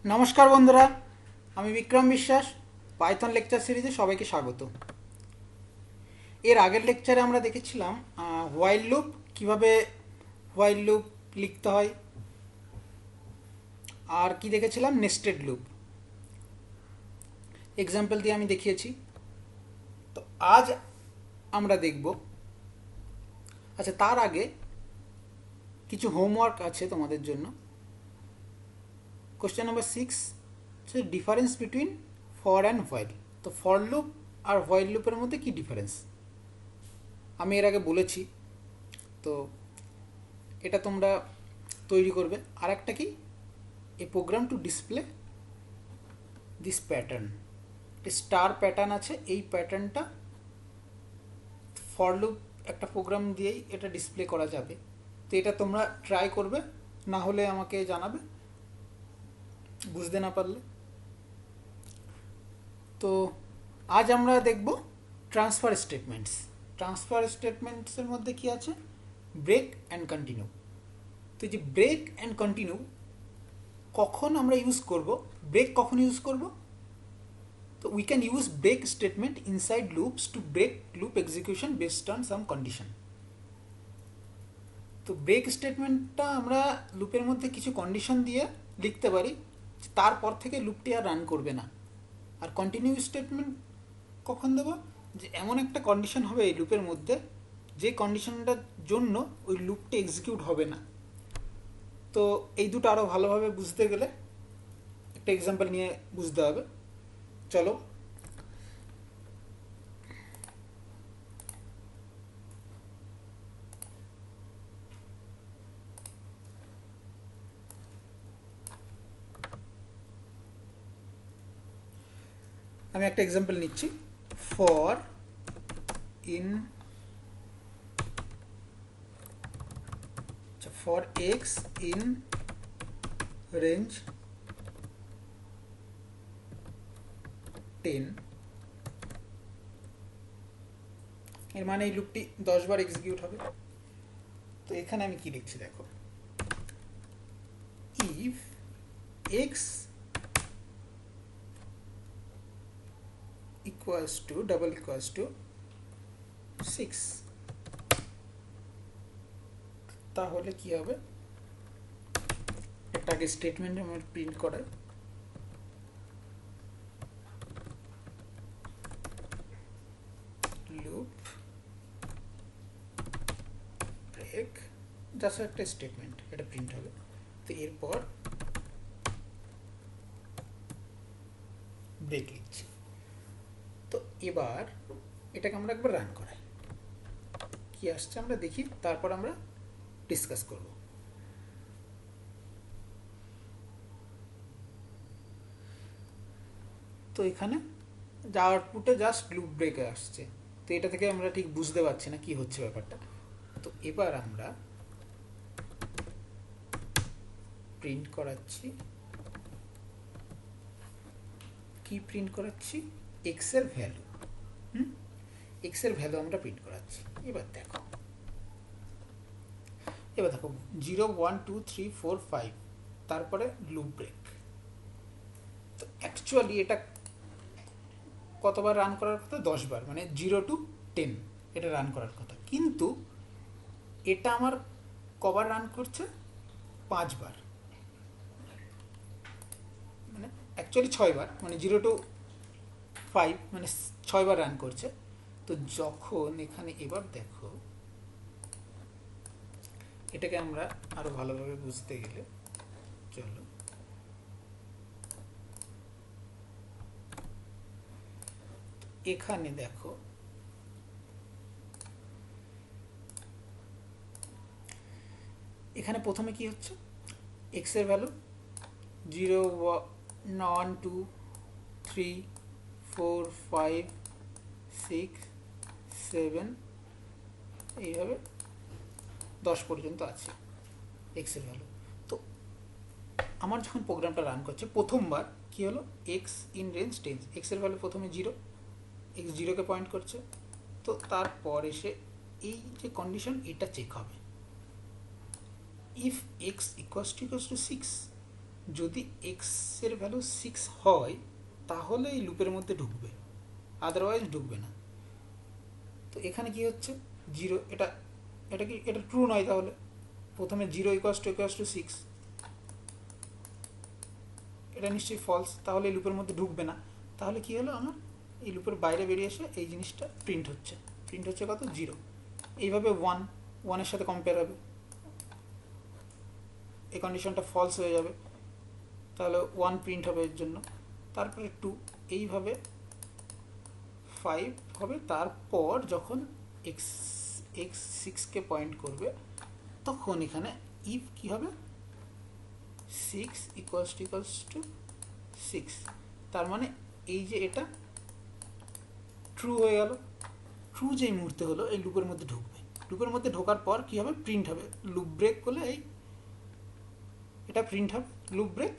নমস্কার বন্ধুরা, আমি বিক্রম বিশ্বাস। পাইথন লেকচার সিরিজে সবাইকে স্বাগত। এর আগের লেকচারে আমরা দেখেছিলাম হোয়াইল লুপ, কিভাবে হোয়াইল লুপ লিখতে হয়, আর কি দেখেছিলাম নেস্টেড লুপ। এক্সাম্পল দিয়ে আমি দেখিয়েছি। তো আজ আমরা দেখব, আচ্ছা তার আগে কিছু হোমওয়ার্ক আছে তোমাদের জন্য। কোশ্চেন নাম্বার 6 হচ্ছে difference between for and while. তো ফর লুপ আর হোয়াইল লুপের মধ্যে কি ডিফারেন্স আমি এর আগে বলেছি। তো এটা তোমরা তৈরি করবে। আর একটা কি, a program to display this pattern, star pattern আছে। এই প্যাটার্নটা ফর লুপ একটা প্রোগ্রাম দিয়েই এটা ডিসপ্লে করা যাবে। তো এটা তোমরা ট্রাই করবে, না হলে আমাকে জানাবে বুঝতে না পারলে। তো আজ আমরা দেখব ট্রান্সফার স্টেটমেন্টস। ট্রান্সফার স্টেটমেন্টসের মধ্যে কি আছে, ব্রেক অ্যান্ড কন্টিনিউ। তো এই যে ব্রেক অ্যান্ড কন্টিনিউ কখন আমরা ইউজ করব, ব্রেক কখন ইউজ করব, তো we can use break statement inside loops to break loop execution based on some condition. তো ব্রেক স্টেটমেন্টটা আমরা লুপের মধ্যে কিছু কন্ডিশন দিয়ে লিখতে পারি, তারপর থেকে লুপটি আর রান করবে না। আর কন্টিনিউ স্টেটমেন্ট কখন দেবো, যে এমন একটা কন্ডিশন হবে এই লুপের মধ্যে যে কন্ডিশনটার জন্য ওই লুপটি এক্সিকিউট হবে না। তো এই দুটো আরও ভালোভাবে বুঝতে গেলে একটা এক্সাম্পল নিয়ে বুঝতে হবে। চলো, আমি একটা এক্সাম্পল নিচ্ছি। For in for x in range 10, এর মানে এই লুপটি 10 বার এক্সিকিউট হবে। তো এখানে আমি কি লিখছি দেখো, if x equals to double equals to 6, তাহলে কি হবে, একটা আগে স্টেটমেন্ট আমার প্রিন্ট করায়। লুপ ব্রেক, জাস্ট একটা স্টেটমেন্ট, এটা প্রিন্ট হবে। তো এরপর ব্রেক লিখছি। তো এবার এটাকে আমরা একবার রান করাই, কি আসছে আমরা দেখি, তারপর আমরা ডিসকাস করব। তো এখানে যা আউটপুটে জাস্ট লুপ ব্রেকে আসছে। তো এটা থেকে আমরা ঠিক বুঝতে পারছি না কি হচ্ছে ব্যাপারটা। তো এবার আমরা প্রিন্ট করাচ্ছি, কি প্রিন্ট করাচ্ছি, এক্স এর ভ্যালু। এক্স এর ভ্যালু আমরা প্রিন্ট করাচ্ছি। এবার দেখো, 0 1 2 3 4 5, তারপরে লুপ ব্রেক। তো অ্যাকচুয়ালি এটা কতবার রান করার কথা, 10 বার, মানে 0 to 10 এটা রান করার কথা। কিন্তু এটা আমার কবার রান করছে, 5 বার, মানে অ্যাকচুয়ালি 6 বার, মানে 0 to 5 মানে 6 বার রান করছে। তো যখন এখানে এবার দেখো, এটাকে আমরা আরো ভালোভাবে বুঝতে গেলে চলো, এখানে দেখো এখানে প্রথমে কি হচ্ছে, এক্স এর ভ্যালু 0 1 2 3 4 5 6 7, এইভাবে 10 পর্যন্ত আছে এক্স এর ভ্যালু। তো আমার যখন প্রোগ্রামটা রান করছে, প্রথমবার কি হলো, এক্স ইন রেঞ্জ 10, এক্স এর ভ্যালু প্রথমে 0, এক্স 0কে পয়েন্ট করছে। তো তারপর এসে এই যে কন্ডিশন, এটা চেক হবে, ইফ এক্স ইকুয়ালস টু 6, যদি এক্স এর ভ্যালু 6 হয় তাহলে এই লুপের মধ্যে ঢুকবে, আদারওয়াইজ ঢুকবে না। তো এখানে কি হচ্ছে, 0, এটা এটা কি, এটা ট্রু নয়, তাহলে প্রথমে 0 = 6, এটা নিশ্চয়ই ফলস, তাহলে এই লুপের মধ্যে ঢুকবে না। তাহলে কি হলো, আমার এই লুপের বাইরে বেরিয়ে এসে এই জিনিসটা প্রিন্ট হচ্ছে কত, 0। এইভাবে 1 এর সাথে কম্পেয়ার হবে, এই কন্ডিশনটা ফলস হয়ে যাবে, তাহলে 1 প্রিন্ট হবে এর জন্য। তারপরে 2, এইভাবে 5 হবে। তারপর যখন x 6কে পয়েন্ট করবে তখন এখানে ইফ কি হবে, 6 = 6, তার মানে এই যে এটা ট্রু হয়ে গেল। ট্রু যেই মুহূর্তে হলো এই লুপের মধ্যে ঢুকবে, লুপের মধ্যে ঢোকার পর কি হবে, প্রিন্ট হবে। লুপ ব্রেক করলে এটা প্রিন্ট হবে, লুপ ব্রেক।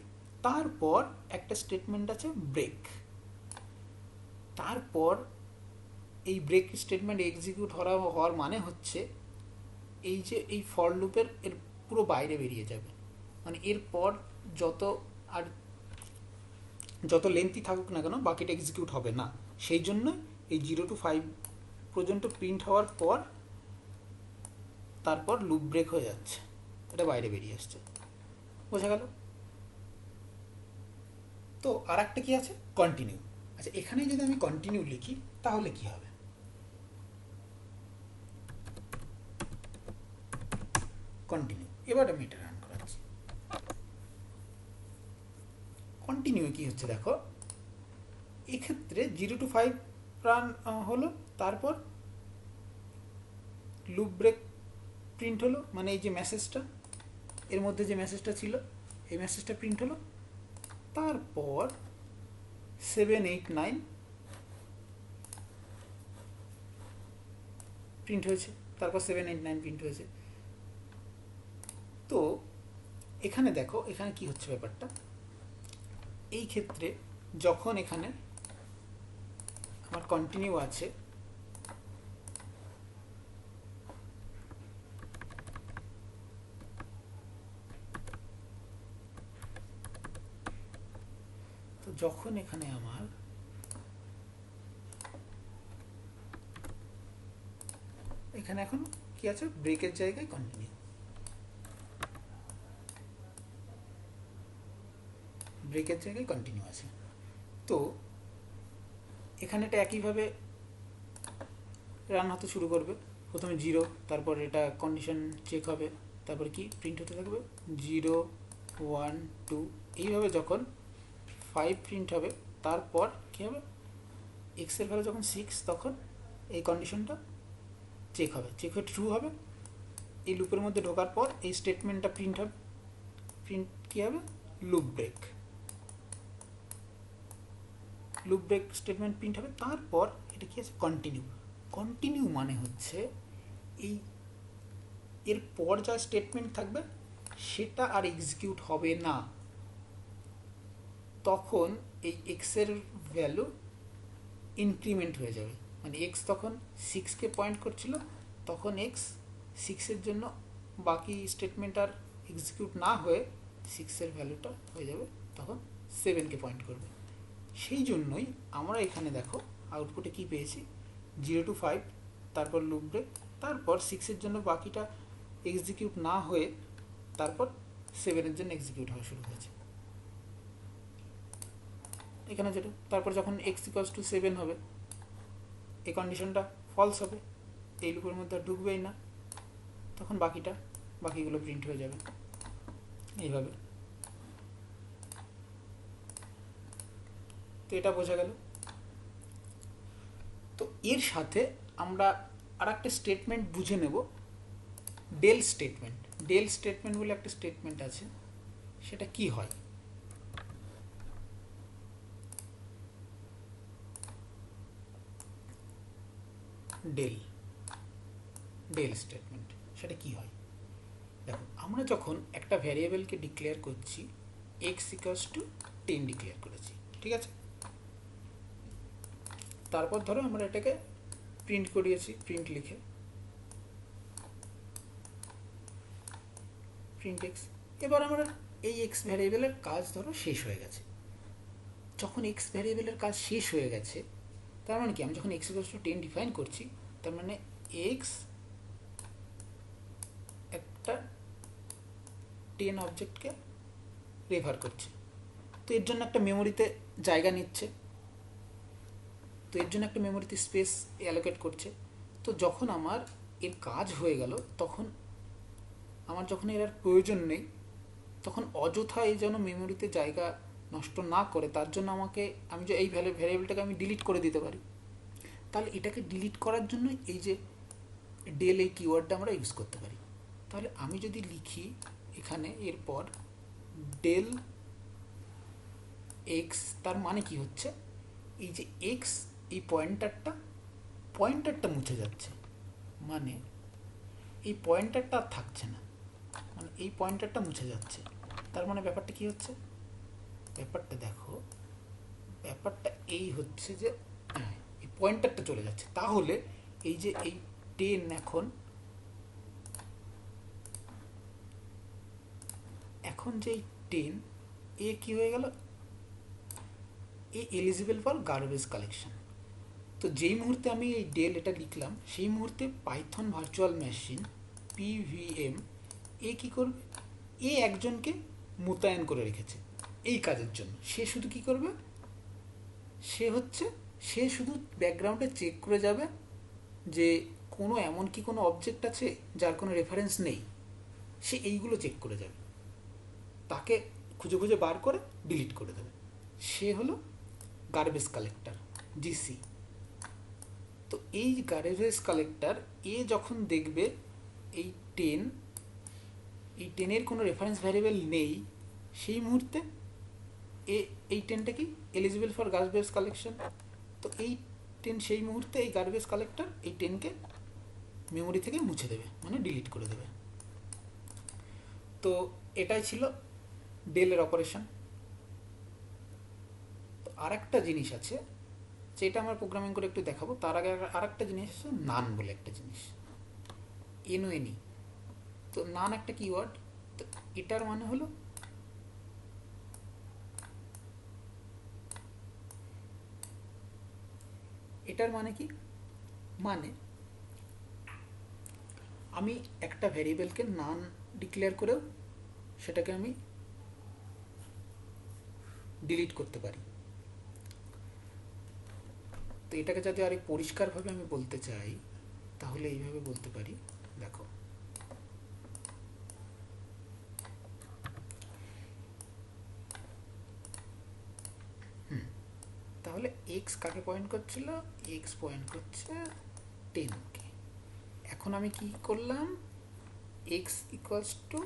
তারপর একটা স্টেটমেন্ট আছে ব্রেক, তারপর এই ব্রেক স্টেটমেন্ট এক্সিকিউট হওয়ার মানে হচ্ছে এই যে এই ফর লুপের এর পুরো বাইরে বেরিয়ে যাবে, মানে এরপর যত লেন্থই থাকুক না কেন বাকিটা এক্সিকিউট হবে না। সেই জন্য এই 0 to 5 পর্যন্ত প্রিন্ট হওয়ার পর তারপর লুপ ব্রেক হয়ে যাচ্ছে, এটা বাইরে বেরিয়ে আসছে। বোঝা গেল? তো আর একটা কি আছে, কন্টিনিউ। আচ্ছা, এখানে যদি আমি কন্টিনিউ লিখি তাহলে কি হবে, কন্টিনিউ। এবার আমি এটা রান করাচ্ছি। কন্টিনিউ কি হচ্ছে দেখো, এক্ষেত্রে 0 to 5 রান হলো, তারপর লুপ ব্রেক প্রিন্ট হলো, মানে এই যে মেসেজটা, এর মধ্যে যে মেসেজটা ছিল এই মেসেজটা প্রিন্ট হলো। তারপর 7, 8, 9 প্রিন্ট হয়েছে, তারপর 7, 8, 9 প্রিন্ট হয়েছে। তো এখানে দেখো, এখানে কি হচ্ছে ব্যাপারটা, এই ক্ষেত্রে যখন এখানে আমার কন্টিনিউ আছে, তো যখন এখানে আমার এখানে এখন কি আছে, ব্রেকের জায়গায় কন্টিনিউ, ব্রেকের জায়গায় কন্টিনিউ আছে। তো এখানে এটা একইভাবে রান হতে শুরু করবে, প্রথমে 0, তারপর এটা কন্ডিশন চেক হবে, তারপর কি প্রিন্ট হতে থাকবে 0, 1, 2, এইভাবে যখন 5 প্রিন্ট হবে তারপর কী হবে, এক্সের ভ্যালু যখন 6 তখন এই কন্ডিশনটা চেক হবে, চেক হয়ে ট্রু হবে। এই লুপের মধ্যে ঢোকার পর এই স্টেটমেন্টটা প্রিন্ট হবে, প্রিন্ট কী হবে, loop break, loop break statement print হবে। তারপর এটা কি আছে, কন্টিনিউ। কন্টিনিউ মানে হচ্ছে এই এরপর যা স্টেটমেন্ট থাকবে সেটা আর এক্সিকিউট হবে না, তখন এই এক্সের ভ্যালু ইনক্রিমেন্ট হয়ে যাবে, মানে এক্স তখন 6কে পয়েন্ট করছিল, তখন এক্স 6-এর জন্য বাকি স্টেটমেন্ট আর এক্সিকিউট না হয়ে 6-এর ভ্যালুটা হয়ে যাবে তখন 7কে পয়েন্ট করবে। সেই জন্যই আমরা এখানে দেখো আউটপুটে কি পেয়েছি, 0 to 5, তারপর লুপ ব্রেক, তারপর 6-এর জন্য বাকিটা এক্সিকিউট না হয়ে তারপর 7-এর জন্য এক্সিকিউট হওয়া শুরু হয়েছে এখানে যেটা। তারপর যখন x = 7 হবে এই কন্ডিশনটা ফলস হবে, এই লুপের মধ্যে আর ঢুকবেই না, তখন বাকিগুলো প্রিন্ট হয়ে যাবে এইভাবে। তো এটা বোঝা গেল। তো এর সাথে আমরা আর একটা স্টেটমেন্ট বুঝে নেব, ডেল স্টেটমেন্ট। ডেল স্টেটমেন্ট বলে একটা স্টেটমেন্ট আছে, সেটা কি হয়, ডেল স্টেটমেন্ট সেটা কি হয় দেখো, আমরা যখন একটা ভ্যারিয়েবলকে ডিক্লেয়ার করছি, x = 10 ডিক্লেয়ার করেছি, ঠিক আছে, তারপর ধরো আমরা এটাকে প্রিন্ট করিয়েছি, প্রিন্ট লিখে প্রিন্ট x। এবার আমরা এই এক্স ভ্যারিয়েবলের কাজ ধরো শেষ হয়ে গেছে। যখন এক্স ভ্যারিয়েবলের কাজ শেষ হয়ে গেছে, তার মানে কি, আমি যখন এক্স ইকুয়ালস টু 10 ডিফাইন করছি, তার মানে এক্স একটা 10 অবজেক্টকে রেফার করছে। তো এর জন্য একটা মেমোরিতে জায়গা নিচ্ছে, তো এর জন্য একটা মেমোরিতে স্পেস অ্যালোকেট করছে। তো যখন আমার এর কাজ হয়ে গেল, তখন আমার যখন এর আর প্রয়োজন নেই, তখন অযথা এই যেন মেমোরিতে জায়গা নষ্ট না করে, তার জন্য আমাকে, আমি যে এই ভ্যারিয়েবলটাকে আমি ডিলিট করে দিতে পারি। তাহলে এটাকে ডিলিট করার জন্য এই যে ডেল এই কিওয়ার্ডটা আমরা ইউজ করতে পারি। তাহলে আমি যদি লিখি এখানে এরপর ডেল এক্স, তার মানে কি হচ্ছে, এই যে এক্স, এই পয়েন্টারটা মুছে যাচ্ছে, মানে এই পয়েন্টারটা আর থাকছে না, মানে এই পয়েন্টারটা মুছে যাচ্ছে। তার মানে ব্যাপারটা কি হচ্ছে, ব্যাপারটা দেখো, ব্যাপারটা এই হচ্ছে যে হ্যাঁ, এই পয়েন্টারটা চলে যাচ্ছে। তাহলে এই যে এই 10 এখন যে এই 10 এ কি হয়ে গেল, এ এলিজিবল ফর গার্বেজ কালেকশন। তো যেই মুহূর্তে আমি এই ডেল এটা লিখলাম, সেই মুহূর্তে পাইথন ভার্চুয়াল মেশিন পিভিএম এ কি করবে, এ একজনকে মোতায়েন করে রেখেছে এই কাজের জন্য। সে শুধু কি করবে, সে শুধু ব্যাকগ্রাউন্ডে চেক করে যাবে যে কোনো এমন কি কোনো অবজেক্ট আছে যার কোনো রেফারেন্স নেই, সে এইগুলো চেক করে যাবে, তাকে খুঁজে খুঁজে বার করে ডিলিট করে দেবে। সে হলো গার্বেজ কালেক্টর, জিসি। তো এই গার্বেজ কালেক্টর এ যখন দেখবে এই 10, এই 10-এর কোনো রেফারেন্স ভ্যারিয়েবল নেই, সেই মুহূর্তে এই 10টা কি এলিজিবল ফর গার্বেজ কালেকশন। তো এই 10 সেই মুহূর্তে এই গার্বেজ কালেক্টর এই 10কে মেমোরি থেকে মুছে দেবে, মানে ডিলিট করে দেবে। তো এটাই ছিল ডেলের অপারেশন। তো আর একটা জিনিস আছে, যেটা আমরা প্রোগ্রামিং করে একটু দেখাবো, তার আগে আর একটা জিনিস আছে, নান বলে একটা জিনিস, এনওএনই। তো নান একটা কিওয়ার্ড। তো এটার মানে হলো, এটার মানে কি, মানে আমি একটা ভ্যারিয়েবলকে নান ডিক্লেয়ার করেও সেটাকে আমি ডিলিট করতে পারি। তো এটাকে যদি আরেক পরিষ্কারভাবে আমি বলতে চাই, তাহলে এইভাবে বলতে পারি, দেখো তাহলে এক্স কাকে পয়েন্ট করছিল, এক্স পয়েন্ট করছে 10কে। এখন আমি কি করলাম, এক্স ইকুয়ালস টু,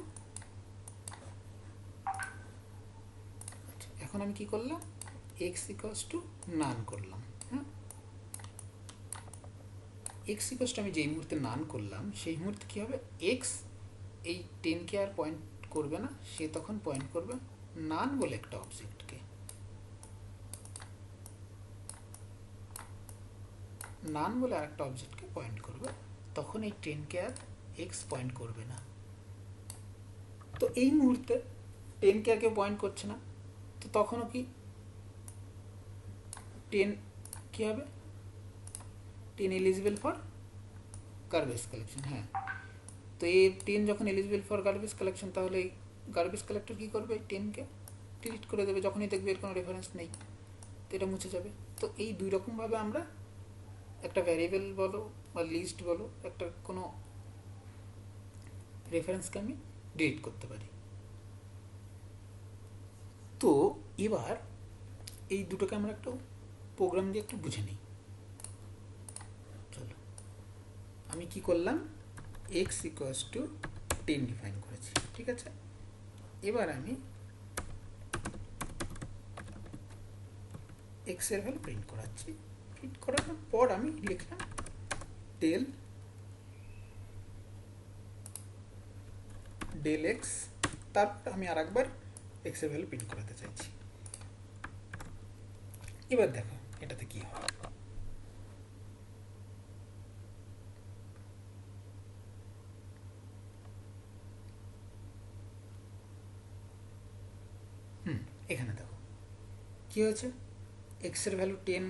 এখন আমি কি করলাম, এক্স ইকুয়ালস টু নান করলাম। হ্যাঁ, এক্স ইকুয়ালস টু আমি যেই মুহূর্তে নান করলাম, সেই মুহূর্তে কি হবে, এক্স এই 10কে আর পয়েন্ট করবে না, সে তখন পয়েন্ট করবে নান বলে একটা অবজেক্টকে। নান বলে আর একটা অবজেক্টকে পয়েন্ট করবে, তখন এই 10কে আর এক্স পয়েন্ট করবে না। তো এই মুহূর্তে 10কে আর কেউ পয়েন্ট করছে না, তো তখনও কি 10 কি হবে, 10 এলিজিবল ফর গার্বেজ কালেকশন। হ্যাঁ, তো এই 10 যখন এলিজিবল ফর গার্বেজ কালেকশন, তাহলে এই গার্বেজ কালেক্টর কী করবে, 10কে ডিলিট করে দেবে যখনই দেখবে এর কোনো রেফারেন্স নেই, তো এটা মুছে যাবে। তো এই দুই রকমভাবে আমরা একটা ভ্যারিয়েবল বলো বা লিস্ট বলো, একটা কোনো রেফারেন্সকে আমি ডিলিট করতে পারি। তো এবার এই দুটোকে আমরা একটু প্রোগ্রাম দিয়ে একটু বুঝে নিই। চলো, আমি কি করলাম, এক্স ইকুয়ালস টু 10 ডিফাইন করেছি, ঠিক আছে। এবার আমি এক্স এর ভ্যালু প্রিন্ট করাচ্ছি। প্রিন্ট করানোর পর আমি লিখলাম ডেল এক্স, তারপর আমি আর একবার এক্স এর ভ্যালু প্রিন্ট করাতে চাইছি। এবার দেখো এটাতে কি হয়। এখানে দেখো কি হয়েছে, এক্সের ভ্যালু 10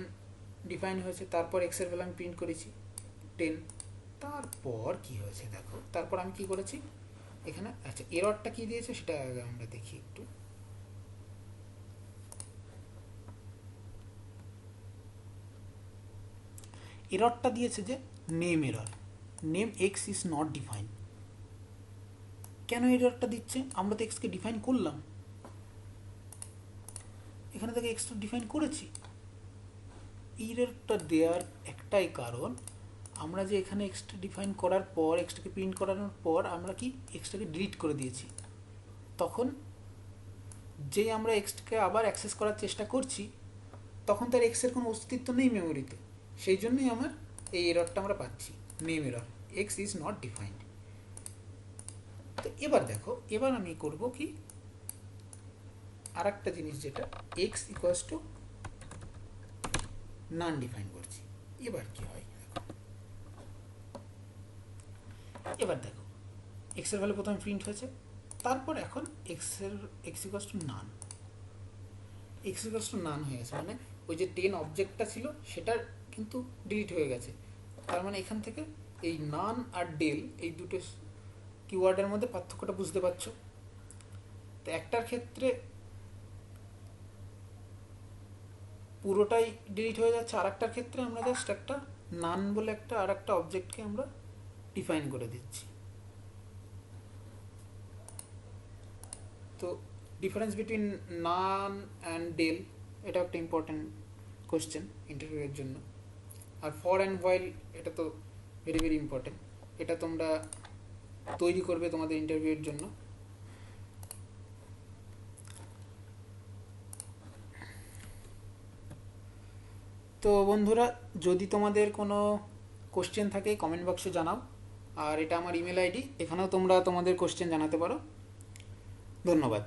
ডিফাইন হয়েছে, তারপর এক্সের ভ্যালু আমি প্রিন্ট করেছি 10। তারপর কি হয়েছে দেখো, তারপর আমি কি করেছি এখানে, আচ্ছা এররটা কি দিয়েছে সেটা আগে আমরা দেখি একটু। এররটা দিয়েছে যে name error, name x is not define. কেন এররটা দিচ্ছে, আমরা তো এক্সকে ডিফাইন করলাম, এখানে থেকে এক্সটা ডিফাইন করেছি। এররটা দেওয়ার একটাই কারণ, আমরা যে এখানে এক্সটা ডিফাইন করার পর এক্সটাকে প্রিন্ট করানোর পর আমরা কি এক্সটাকে ডিলিট করে দিয়েছি, তখন যেই আমরা এক্সটাকে আবার অ্যাক্সেস করার চেষ্টা করছি তখন তার এক্সের কোনো অস্তিত্ব নেই মেমোরিতে, সেই জন্যই আমার এই এররটা আমরা পাচ্ছি, name error, x is not defined. তো এবার দেখো, এবার আমি করব কি আর একটা জিনিস, যেটা x equals to naan define করছি। এবার কি হয় দেখো, এবার দেখো এক্সের ভ্যালু প্রথমে প্রিন্ট হয়েছে, তারপর এখন x equals to naan, x equals to নান হয়ে গেছে, মানে ওই যে 10 অবজেক্টটা ছিল সেটা কিন্তু ডিলিট হয়ে গেছে। তার মানে এখান থেকে এই নান আর ডেল এই দুটো কিওয়ার্ডের মধ্যে পার্থক্যটা বুঝতে পারছো। তো একটার ক্ষেত্রে পুরোটাই ডিলিট হয়ে যাচ্ছে, আর একটার ক্ষেত্রে আমরা জাস্ট একটা নান বলে একটা আর একটা অবজেক্টকে আমরা ডিফাইন করে দিচ্ছি। তো difference between none and del, এটা একটা ইম্পর্টেন্ট কোশ্চেন ইন্টারভিউয়ের জন্য। আর ফর অ্যান্ড হোয়াইল, এটা তো ভেরি ভেরি ইম্পর্টেন্ট, এটা তোমরা তৈরি করবে তোমাদের ইন্টারভিউয়ের জন্য। তো বন্ধুরা, যদি তোমাদের কোনো কোশ্চেন থাকে কমেন্ট বক্সে জানাও, আর এটা আমার ইমেল আইডি, এখানেও তোমরা তোমাদের কোশ্চেন জানাতে পারো। ধন্যবাদ।